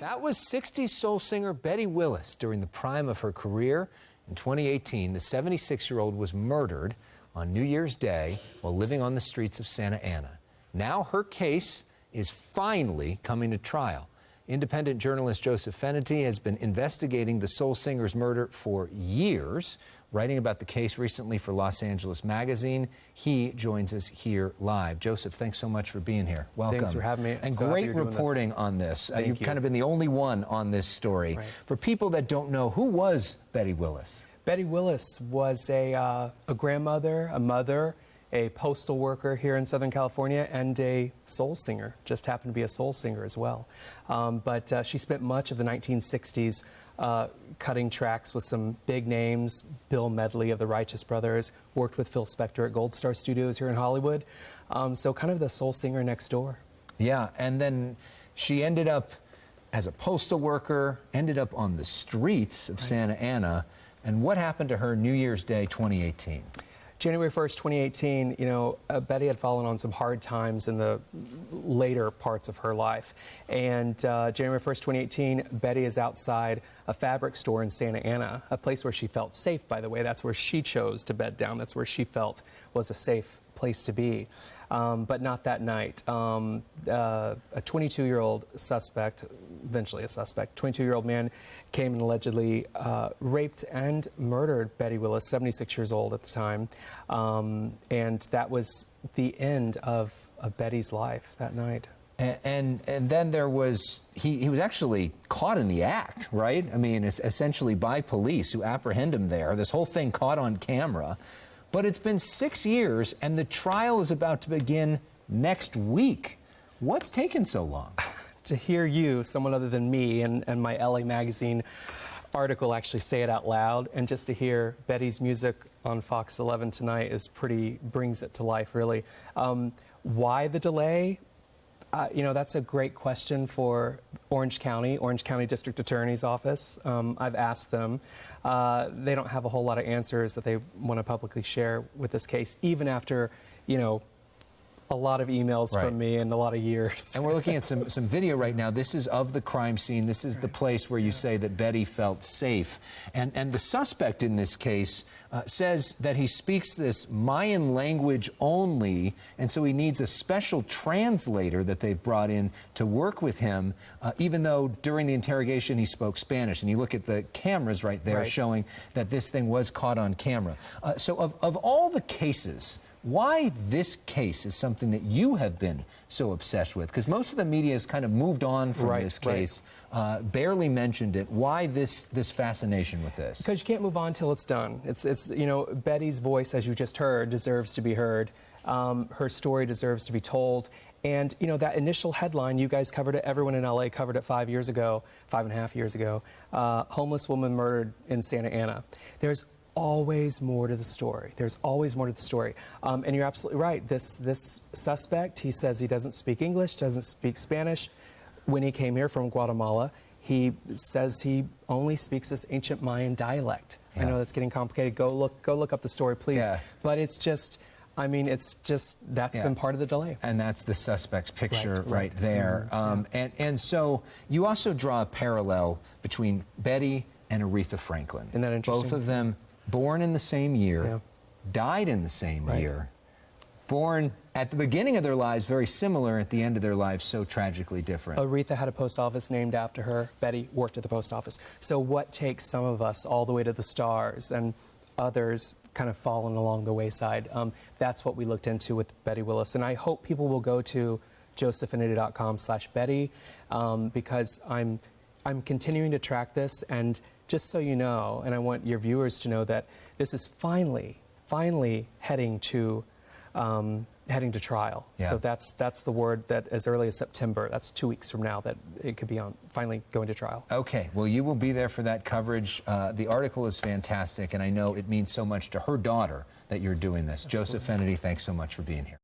That was 60s soul singer Betty Willis during the prime of her career. In 2018, the 76-year-old was murdered on New Year's Day while living on the streets of Santa Ana. Now her case is finally coming to trial. Independent journalist Joseph Fenity has been investigating the soul singer's murder for years, writing about the case recently for Los Angeles Magazine. He joins us here live. Joseph, thanks so much for being here. Welcome. Thanks for having me. And great reporting on this. You've kind of been the only one on this story. Right. For people that don't know, who was Betty Willis? Betty Willis was a grandmother, a mother, a postal worker here in Southern California, and a soul singer. Just happened to be a soul singer as well. But she spent much of the 1960s cutting tracks with some big names. Bill Medley of the Righteous Brothers, worked with Phil Spector at Gold Star Studios here in Hollywood. So kind of the soul singer next door. Yeah, and then she ended up as a postal worker, ended up on the streets of Santa Ana. And what happened to her New Year's Day 2018? January 1st, 2018, you know, Betty had fallen on some hard times in the later parts of her life. And January 1st, 2018, Betty is outside a fabric store in Santa Ana, a place where she felt safe, by the way. That's where she chose to bed down. That's where she felt was a safe place to be. But not that night. A 22-year-old suspect, eventually a suspect, 22-year-old man came and allegedly raped and murdered Betty Willis, 76 years old at the time. And that was the end of Betty's life that night. And then there was, he was actually caught in the act, right? I mean, it's essentially by police who apprehend him there. This whole thing caught on camera. But it's been 6 years, and the trial is about to begin next week. What's taken so long? To hear you, someone other than me, and my LA Magazine article actually say it out loud, and just to hear Betty's music on Fox 11 tonight is brings it to life, really. Why the delay? You know, that's a great question for Orange County District Attorney's Office. I've asked them. They don't have a whole lot of answers that they want to publicly share with this case, even after, you know, a lot of emails from me and a lot of years. And we're looking at some video right now. This is of the crime scene. This is the place where you say that Betty felt safe. And the suspect in this case says that he speaks this Mayan language only, and so he needs a special translator that they've brought in to work with him, even though during the interrogation he spoke Spanish. And you look at the cameras right there showing that this thing was caught on camera. So of all the cases, why this case is something that you have been so obsessed with? Because most of the media has kind of moved on from this case, barely mentioned it. Why this fascination with this? Because you can't move on till it's done. It's you know, Betty's voice, as you just heard, deserves to be heard. Her story deserves to be told. And, you know, that initial headline, you guys covered it, everyone in LA covered it 5 years ago, 5.5 years ago, homeless woman murdered in Santa Ana. There's always more to the story. There's always more to the story. And you're absolutely right. This suspect, he says he doesn't speak English, doesn't speak Spanish. When he came here from Guatemala, he says he only speaks this ancient Mayan dialect. I know that's getting complicated. Go look up the story, please. But it's just, I mean, it's just, that's been part of the delay. And that's the suspect's picture right there. And so you also draw a parallel between Betty and Aretha Franklin. Isn't that interesting? Both of them born in the same year, died in the same year, born at the beginning of their lives very similar, at the end of their lives so tragically different. Aretha had a post office named after her. Betty worked at the post office. So what takes some of us all the way to the stars and others kind of fallen along the wayside? That's what we looked into with Betty Willis. And I hope people will go to josephfenity.com/Betty because I'm continuing to track this. And just so you know, and I want your viewers to know, that this is finally heading to trial. So that's the word, that as early as September, that's 2 weeks from now, that it could be finally going to trial. Okay, well, you will be there for that coverage. The article is fantastic, and I know it means so much to her daughter that you're doing this. Joseph Fenity, thanks so much for being here.